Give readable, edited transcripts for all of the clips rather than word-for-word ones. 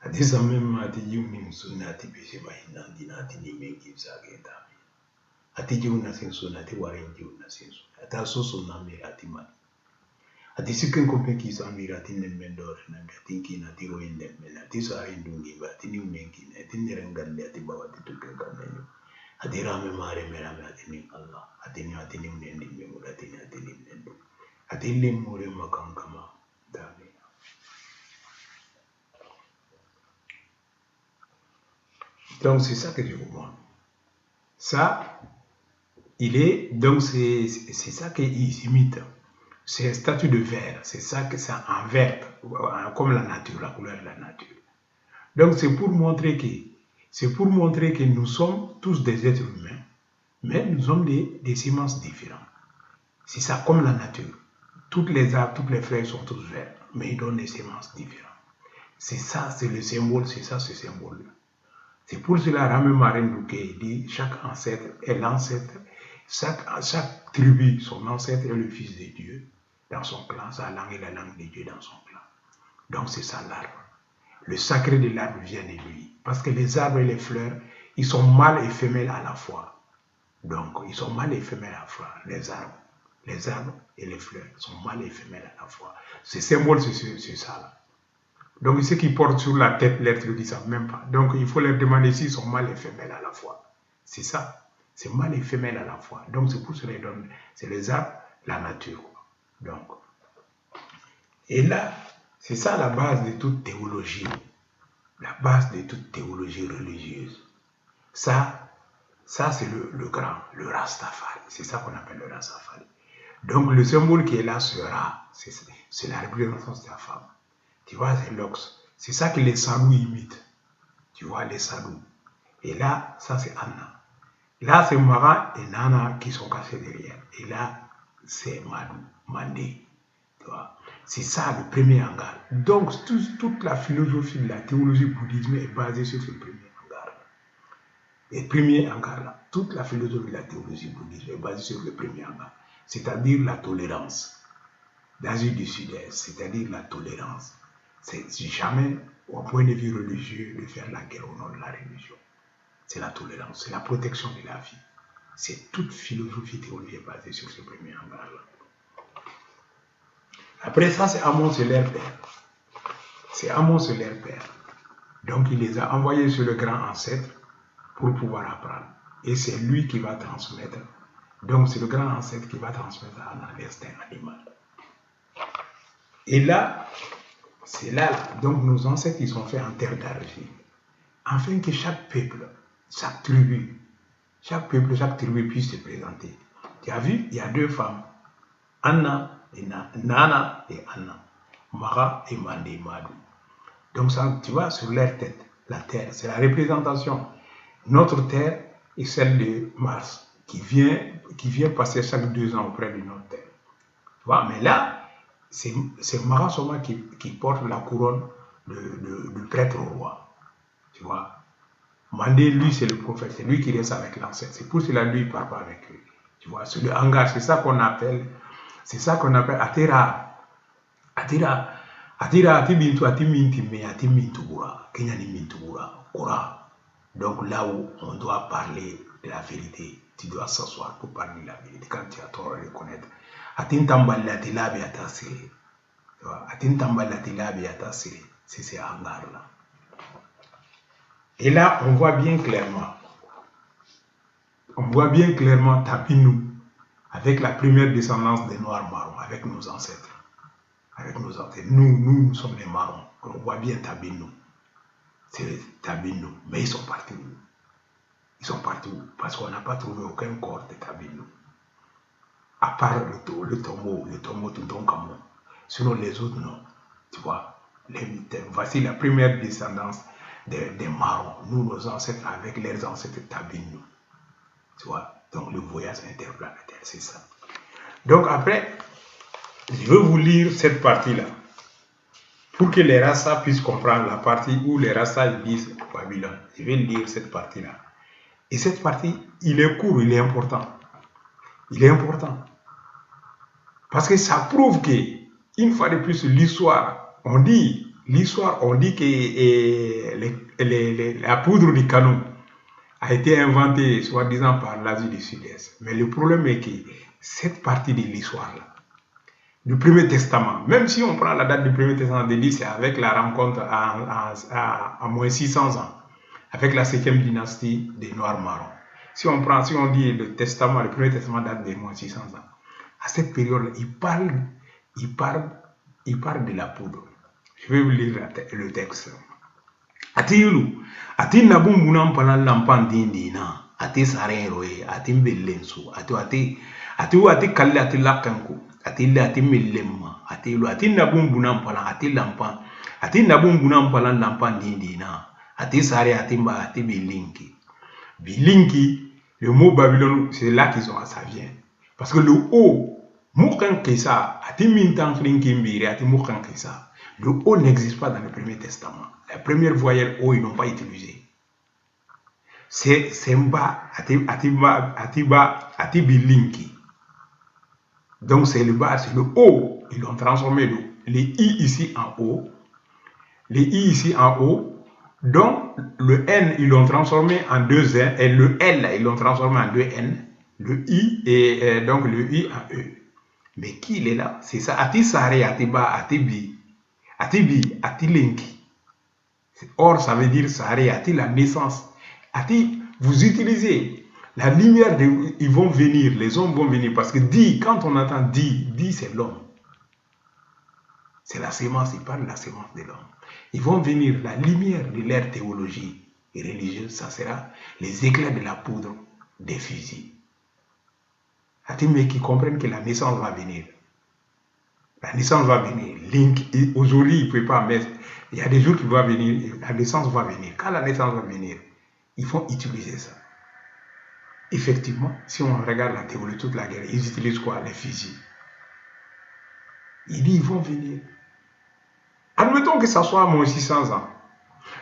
Ati samem ati jiuni msuna ati bisi mahina dina ati ni mengi msage dami. Ati jiuna sinsuna ati warin jiuna sinsuna. Ati asusu nami ati mani. Ati siken kompeki samira ati nemendore nange ati kina ati roinde mena ati sa indungi ba ati ni mengi ati nerengande ati bawa ati tuke kanenyo. Ati rame mare merame ati ni Allah ati ni mnendi memu ati ni mnendo. Ati li mure makankama dami. Donc c'est ça que je vous montre. Ça, donc c'est ça qu'ils imitent. C'est un statut de verre, c'est ça que c'est en vert, comme la nature, la couleur de la nature. Donc c'est pour montrer que nous sommes tous des êtres humains, mais nous sommes des semences différentes. C'est ça, comme la nature. Toutes les arbres, toutes les feuilles sont tous verts, mais ils donnent des semences différentes. C'est ça, c'est le symbole, c'est ça ce symbole-là. C'est pour cela, Rame Marendouké dit, chaque ancêtre est l'ancêtre, chaque tribu, son ancêtre est le fils de Dieu dans son clan, sa langue est la langue de Dieu dans son clan. Donc c'est ça l'arbre. Le sacré de l'arbre vient de lui. Parce que les arbres et les fleurs, ils sont mâles et femelles à la fois. Donc ils sont mâles et femelles à la fois, les arbres et les fleurs sont mâles et femelles à la fois. Ce symbole, c'est ça là. Donc ceux qui portent sur la tête l'être ne savent même pas. Donc il faut leur demander s'ils sont mâles et femelles à la fois. C'est ça. C'est mâle et femelle à la fois. Donc c'est pour cela qu'ils donnent. C'est les arbres, la nature. Donc. Et là, c'est ça la base de toute théologie. La base de toute théologie religieuse. Ça c'est le grand, le Rastafari. C'est ça qu'on appelle le Rastafari. Donc le symbole qui est là sera, c'est la représentation de la femme. Tu vois, c'est l'ox. C'est ça que les Sadou imitent. Tu vois, les Sadou. Et là, ça c'est Anna. Là, c'est Mara et Nana qui sont cassés derrière. Et là, c'est Madou, Mandé. Tu vois, c'est ça le premier hangar. Donc, toute la philosophie de la théologie bouddhisme est basée sur ce premier hangar. Et le premier hangar là, toute la philosophie de la théologie bouddhisme est basée sur le premier hangar. C'est-à-dire la tolérance. D'Asie du Sud-Est, c'est-à-dire la tolérance. C'est jamais, au point de vue religieux, de faire la guerre au nom de la religion. C'est la tolérance, c'est la protection de la vie. C'est toute philosophie théologique basée sur ce premier hangar-là. Après ça, c'est Amon, c'est leur père. C'est Amon, c'est leur père. Donc, il les a envoyés sur le grand ancêtre pour pouvoir apprendre. Et c'est lui qui va transmettre. Donc, c'est le grand ancêtre qui va transmettre à l'instinct animal. Et là, c'est là, donc nos ancêtres, ils sont faits en terre d'argile. Afin que chaque peuple, chaque tribu puisse se présenter. Tu as vu, il y a deux femmes, Anna et Nana et Anna, Mara et Mandé Madou. Donc ça, tu vois, sur leur tête, la terre, c'est la représentation. Notre terre est celle de Mars, qui vient passer chaque 2 ans auprès de notre terre. Tu vois, mais là, c'est Mara Soma qui porte la couronne de prêtre au roi. Tu vois. Mandé, lui, c'est le prophète, c'est lui qui reste avec l'ancêtre. C'est pour cela lui, il ne parle pas avec lui. Tu vois, c'est le hangar, c'est ça qu'on appelle Atera. Atera, ati bintu, ati minti, mais ati mintu gura. Kenyani mintu gura. Donc là où on doit parler de la vérité, tu dois s'asseoir pour parler de la vérité. Quand tu as tort à reconnaître. Ati ntambali ati labi atasiri. Tu vois, ati ntambali ati labi atasiri. C'est ces hangars-là. Et là, on voit bien clairement Tapinou, avec la première descendance des Noirs marrons, avec nos ancêtres. Nous sommes les marrons. On voit bien Tapinou. C'est Tapinou. Mais ils sont partis où? Ils sont partis où? Parce qu'on n'a pas trouvé aucun corps de Tapinou. À part le tombeau Tuntonkamo. Sinon les autres, non. Tu vois, voici la première descendance des marrons, nous, nos ancêtres, avec leurs ancêtres Tabinou. Tu vois, donc le voyage interplanétaire, c'est ça. Donc après, je veux vous lire cette partie-là, pour que les Rassa puissent comprendre la partie où les Rassa disent Babylone. Je vais lire cette partie-là. Et cette partie, il est court, il est important. Il est important. Parce que ça prouve que, une fois de plus, l'histoire, on dit, l'histoire, on dit que la poudre du canon a été inventée, soi-disant, par l'Asie du Sud-Est. Mais le problème est que cette partie de l'histoire-là, du Premier Testament, même si on prend la date du Premier Testament d'Élie, c'est avec la rencontre à moins 600 ans, avec la 7e dynastie des Noirs-Marrons. Si on dit le Premier Testament date de moins 600 ans, à cette période-là, il parle de la poudre. Je vais vous lire le texte. Ati yulu, ati nabum bunam palan lampan dindina, ati sarenroe, ati mbellensu, ati kalle ati lakanku, ati millemma, ati yulu, ati nabum bunam palan, ati nabum bunam palan lampan dindina, ati sare, ati bilinki. Bilinki, le mot Babylone, c'est là ça vient. Parce que le haut, moukan kesa, ati mintan flinki mbiri, ati moukan kesa. Le O n'existe pas dans le Premier Testament. La première voyelle O, ils n'ont pas utilisé. C'est Mba, Atiba, Atibilinki. Donc c'est le bas, c'est le O. Ils l'ont transformé, les I ici en O. Les I ici en O. Donc le N, ils l'ont transformé en 2 N. Et le L, ils l'ont transformé en 2 N. Le I, et donc le I en E. Mais qui il est là? C'est ça. Atisare, Atiba, Atibi. Atibi, Atilinki. Or, ça veut dire Sare, Ati, la naissance. Ati, vous utilisez la lumière, ils vont venir, les hommes vont venir. Parce que dit, quand on entend dit c'est l'homme. C'est la sémence, il parle de la sémence de l'homme. Ils vont venir, la lumière de leur théologie et religieuse, ça sera les éclairs de la poudre des fusils. Ati, mais qui comprennent que la naissance va venir. La naissance va venir. Aujourd'hui, il ne peut pas, mais il y a des jours qui vont venir, la naissance va venir. Quand la naissance va venir, ils vont utiliser ça. Effectivement, si on regarde la théorie, toute la guerre, ils utilisent quoi? Les fusils. Il dit, ils vont venir. Admettons que ça soit à moins 600 ans.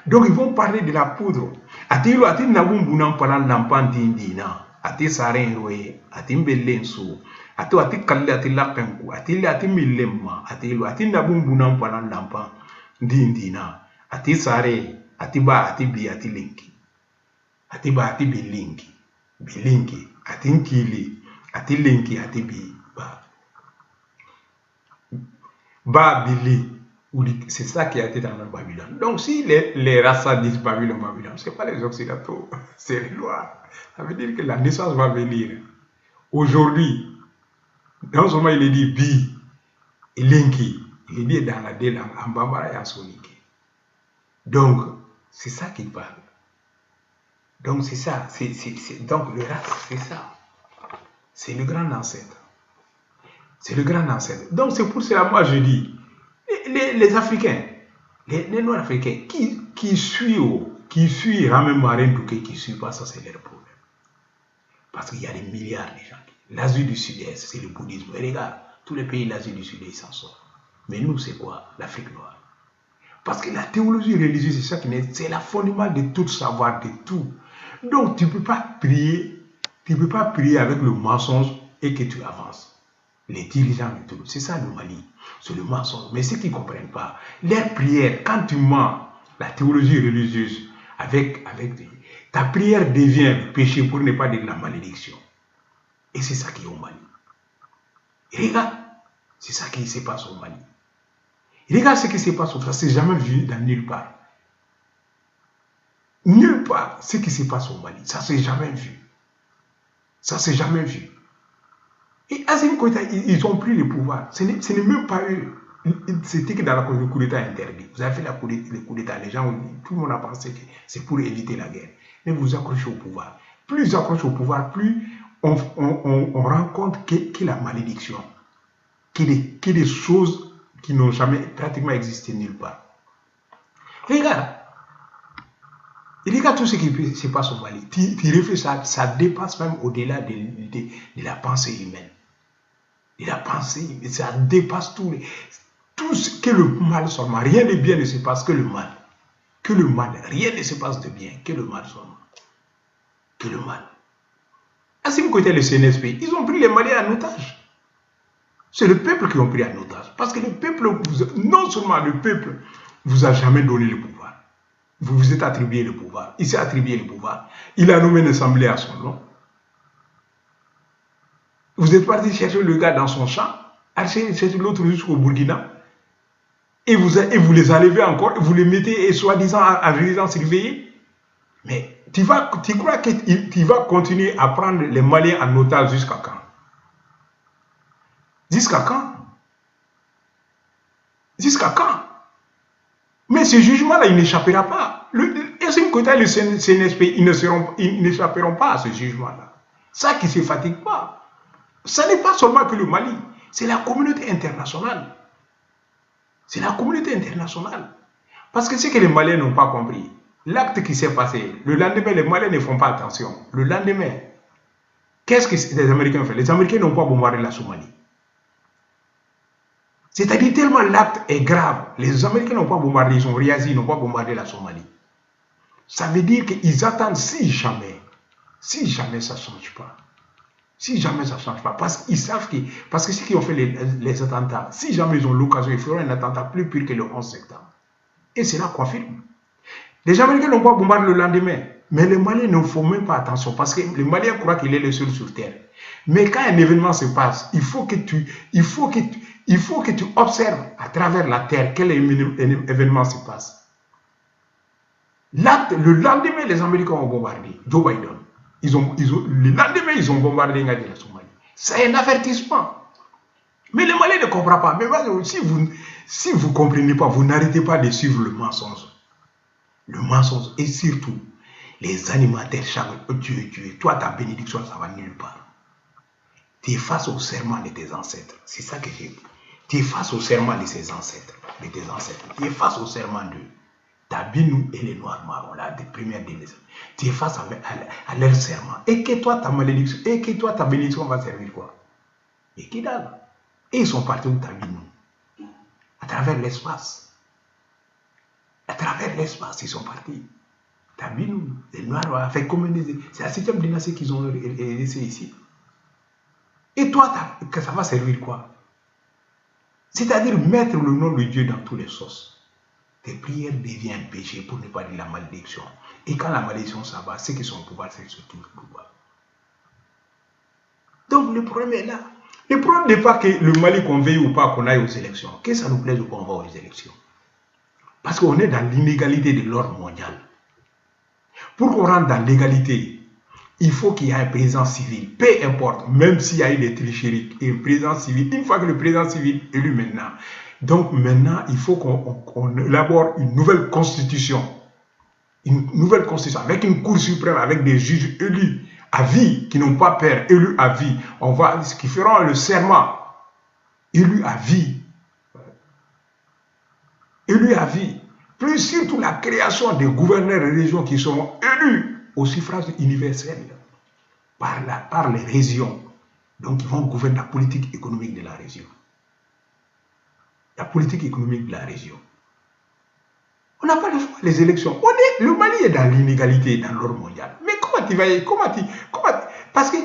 Donc, ils vont parler de la poudre. Ati nabum bunam palan lampan dindina. Ati saren roye. Ati mbellensu. Ati kalle ati lakanku, ati millemma, ati nabum bunam palan lampan dindina, ati sare, ati bi, ati linki, ati bilinki, ati nkili, ati linki, ati bi, bili, c'est ça qui a été dans la Babylone. Donc si les races disent Babylone, ce n'est pas les Occidentaux, c'est les Noirs. Ça veut dire que la naissance va venir. Aujourd'hui, non seulement il est dit bi, linki, il est dit dans la deux langues, en bambara et en sonike. Donc, c'est ça qu'il parle. Donc, c'est ça. Donc, le race, c'est ça. C'est le grand ancêtre. C'est le grand ancêtre. Donc, c'est pour cela, moi, je dis, les Africains, les Noirs africains, qui suivent Ramé Marin Douké, qui ne suivent pas, ça, c'est leur problème. Parce qu'il y a des milliards de gens. L'Asie du Sud-Est, c'est le bouddhisme. Et regarde, tous les pays de l'Asie du Sud-Est, ils s'en sortent. Mais nous, c'est quoi? L'Afrique noire. Parce que la théologie religieuse, c'est ça qui est, c'est la fondement de tout savoir, de tout. Donc, tu ne peux pas prier avec le mensonge et que tu avances. Les dirigeants et tout, c'est ça le Mali, c'est le mensonge. Mais ceux qui ne comprennent pas, leur prière, quand tu mens, la théologie religieuse, ta prière devient péché pour ne pas dire la malédiction. Et c'est ça qui est au Mali. Et regarde, c'est ça qui se passe au Mali. Et regarde ce qui se passe au Mali. Ça ne s'est jamais vu dans nulle part. Nulle part, ce qui se passe au Mali. Ça ne s'est jamais vu. Ça ne s'est jamais vu. Et Assimi Goïta, ils ont pris le pouvoir. Ce n'est même pas eux. C'était que dans le coup d'État interdit. Vous avez fait le coup d'État. Les gens, tout le monde a pensé que c'est pour éviter la guerre. Mais vous accrochez au pouvoir. Plus vous accrochez au pouvoir, plus on rend compte que la malédiction, qu'il y a des choses qui n'ont jamais pratiquement existé nulle part. Regarde tout ce qui se passe au Mali. Tu réfléchis, ça dépasse même au-delà de la pensée humaine. De la pensée humaine, ça dépasse tout ce que le mal seulement. Rien de bien ne se passe que le mal. Que le mal. Rien ne se passe de bien que le mal seulement. Que le mal. Assimi Goïta et le CNSP, ils ont pris les Maliens en otage. C'est le peuple qui ont pris en otage. Parce que le peuple, non seulement le peuple, vous a jamais donné le pouvoir. Vous vous êtes attribué le pouvoir. Il s'est attribué le pouvoir. Il a nommé une assemblée à son nom. Vous êtes parti chercher le gars dans son champ, chercher l'autre jusqu'au Burkina, et vous les enlevez encore, vous les mettez soi-disant en résidence surveillée. Mais tu crois qu'il va continuer à prendre les Maliens en otage jusqu'à quand? Jusqu'à quand? Jusqu'à quand? Mais ce jugement-là, il n'échappera pas. Assimi Goïta et le CNSP, ils n'échapperont pas à ce jugement-là. Ça qui ne se fatigue pas. Ce n'est pas seulement que le Mali, c'est la communauté internationale. C'est la communauté internationale. Parce que ce que les Maliens n'ont pas compris, l'acte qui s'est passé, le lendemain, les Maliens ne font pas attention. Le lendemain, qu'est-ce que les Américains ont fait? Les Américains n'ont pas bombardé la Somalie. C'est-à-dire tellement l'acte est grave. Les Américains n'ont pas bombardé, ils ont réagi, ils n'ont pas bombardé la Somalie. Ça veut dire qu'ils attendent si jamais ça ne change pas. Si jamais ça ne change pas. Parce qu'ils savent que, parce que ceux qui ont fait les attentats, si jamais ils ont l'occasion, ils feront un attentat plus pur que le 11 septembre. Et cela confirme. Les Américains n'ont pas bombardé le lendemain. Mais les Maliens ne font même pas attention. Parce que les Maliens croient qu'il est le seul sur terre. Mais quand un événement se passe, il faut que tu observes à travers la terre quel événement se passe. Le lendemain, les Américains ont bombardé Joe Biden. Le lendemain, ils ont bombardé la Somalie. C'est un avertissement. Mais les Maliens ne comprennent pas. Mais si vous ne comprenez pas, vous n'arrêtez pas de suivre le mensonge. Le mensonge. Et surtout, les animateurs, Dieu, toi, ta bénédiction, ça va nulle part. Tu es face au serment de tes ancêtres. C'est ça que j'ai dit. Tu es face au serment de tes ancêtres. Tu es face au serment d'eux. Tabinou et les Noirs marrons, là, des premières dénaissances. Tu es face à leur serment. Et que toi, ta malédiction, et que toi, ta bénédiction va servir quoi? Et qui dalle? Et ils sont partis de Tabinou. À travers l'espace. À travers l'espace, ils sont partis. Tabinou, les Noirs, avec combien de... C'est la 7e dynastie qu'ils ont laissé ici. Et toi, que ça va servir quoi? C'est-à-dire mettre le nom de Dieu dans tous les sauces. Tes prières deviennent péché pour ne pas dire la malédiction. Et quand la malédiction s'abat, ceux qui sont au pouvoir, c'est surtout le pouvoir. Donc le problème est là. Le problème n'est pas que le Mali qu'on veuille ou pas qu'on aille aux élections. Que ça nous plaise ou qu'on va aux élections. Parce qu'on est dans l'inégalité de l'ordre mondial. Pour qu'on rentre dans l'égalité, il faut qu'il y ait un président civil. Peu importe, même s'il y a eu des tricheries, un président civil, une fois que le président civil est élu maintenant, donc maintenant, il faut qu'on élabore une nouvelle constitution. Une nouvelle constitution avec une cour suprême, avec des juges élus à vie, qui n'ont pas peur, élus à vie. Qui feront le serment. Élus à vie. Élus à vie. Plus surtout la création des gouverneurs de régions qui seront élus au suffrage universel par les régions. Donc, ils vont gouverner la politique économique de la région. La politique économique de la région. On n'a pas le choix, les élections. Le Mali est dans l'inégalité dans l'ordre mondial. Mais comment tu vas... Parce que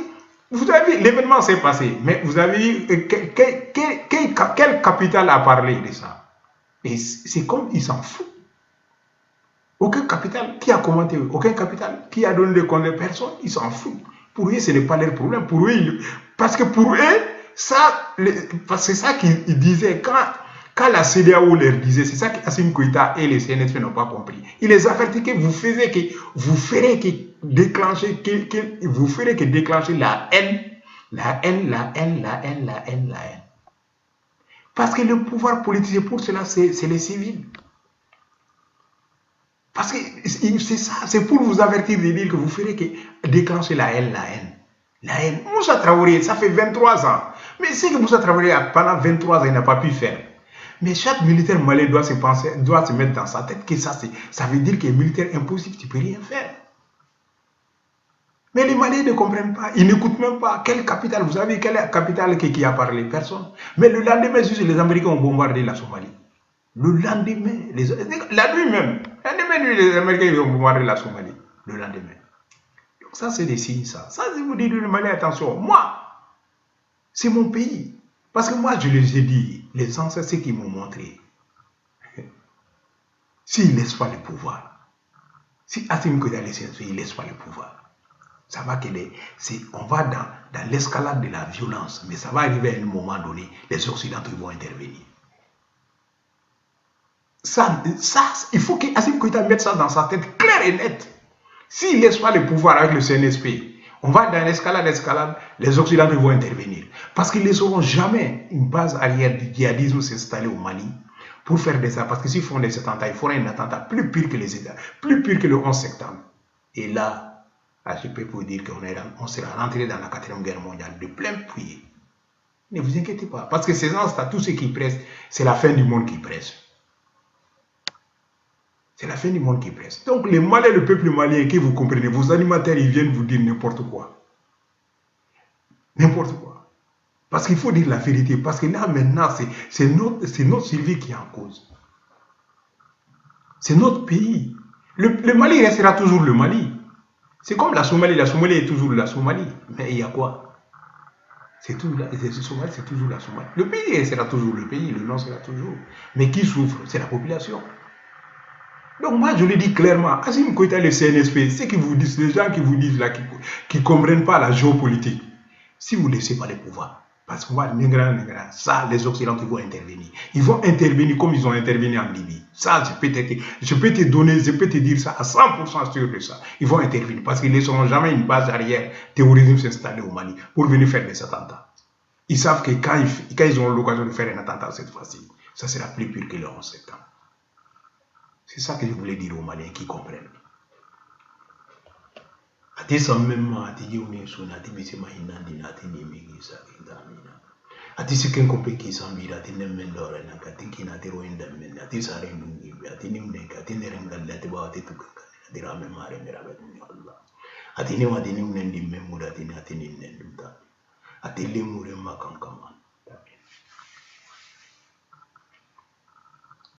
vous avez vu, l'événement s'est passé, mais vous avez vu quelle capitale a parlé de ça? Et c'est comme ils s'en foutent. Aucun capital qui a commenté, aucun capital qui a donné des comptes de personne, ils s'en foutent. Pour eux, ce n'est pas leur problème. Pour eux, parce que pour eux, c'est ça qu'ils disaient quand la CEDEAO leur disait, c'est ça qu'Assimi Goïta et les CNSP n'ont pas compris. Il les avertit que vous ferez que déclencher la haine. Parce que le pouvoir politique, pour cela, c'est les civils. Parce que c'est ça, c'est pour vous avertir de dire que vous ferez que déclencher la haine. La haine. Moussa Traoré, ça fait 23 ans. Mais c'est que Moussa Traoré, pendant 23 ans, il n'a pas pu faire. Mais chaque militaire malais doit se mettre dans sa tête que ça veut dire qu'un militaire impossible, tu ne peux rien faire. Mais les Maliens ne comprennent pas, ils n'écoutent même pas. Quelle capitale, vous savez, quelle capitale qui a parlé? Personne. Mais le lendemain, juste les Américains ont bombardé la Somalie. Le lendemain, la nuit même, les Américains ont bombardé la Somalie. Le lendemain. Donc ça, c'est des signes, ça. Ça, c'est vous dire le Mali, attention, moi, c'est mon pays. Parce que moi, je les ai dit, les ancêtres, c'est qui m'ont montré. s'il ne laisse pas le pouvoir, si Assimi Goïta laisse, il ne laisse pas le pouvoir, ça va on va dans l'escalade de la violence, mais ça va arriver à un moment donné, les Occidentaux vont intervenir. Ça, il faut qu'Assimi Goïta mette ça dans sa tête clair et net. S'il ne laisse pas le pouvoir avec le CNSP, on va dans l'escalade, les Occidentaux vont intervenir. Parce qu'ils ne laisseront jamais une base arrière du djihadisme s'installer au Mali pour faire des attentats. Parce que s'ils font des attentats, ils feront un attentat plus pire que les États, plus pire que le 11 septembre. Et là, je peux vous dire qu'on sera rentré dans la 4e guerre mondiale de plein pied. Ne vous inquiétez pas. Parce que ces gens-là, tout ce qui presse, c'est la fin du monde qui presse. C'est la fin du monde qui presse. Donc les Maliens, le peuple malien, que vous comprenez, vos animateurs, ils viennent vous dire n'importe quoi. N'importe quoi. Parce qu'il faut dire la vérité. Parce que là, maintenant, c'est notre survie qui est en cause. C'est notre pays. Le Mali restera toujours le Mali. C'est comme la Somalie. La Somalie est toujours la Somalie. Mais il y a quoi? C'est toujours la Somalie. Le pays sera toujours le pays. Le nom sera toujours. Mais qui souffre? C'est la population. Donc moi je le dis clairement, Assimi Goïta le CNSP, ceux qui vous disent, les gens qui vous disent là, qui ne comprennent pas la géopolitique, si vous ne laissez pas le pouvoir, parce que moi, ça, les Occidentaux vont intervenir. Ils vont intervenir comme ils ont intervenu en Libye. Ça, je peux te dire ça à 100% sûr de ça. Ils vont intervenir parce qu'ils ne laisseront jamais une base arrière terrorisme s'installer au Mali pour venir faire des attentats. Ils savent que quand ils auront l'occasion de faire un attentat cette fois-ci, ça sera plus pur que le 11 septembre. C'est ça que je voulais dire aux Maliens qui comprennent. Ati même ati jiuni suna ati bisema hinandi ati nimigi sa kindamina. Ati siken kope ki sambira ati nemendore na kati kina ati roenda men ati sare nungi ati nimne ati nerengal ati ba ati tukka ati rame mare mera bet Allah. Ati ni wadi nimne ndi memuda ati nimne ndumta. Ati limure makankama.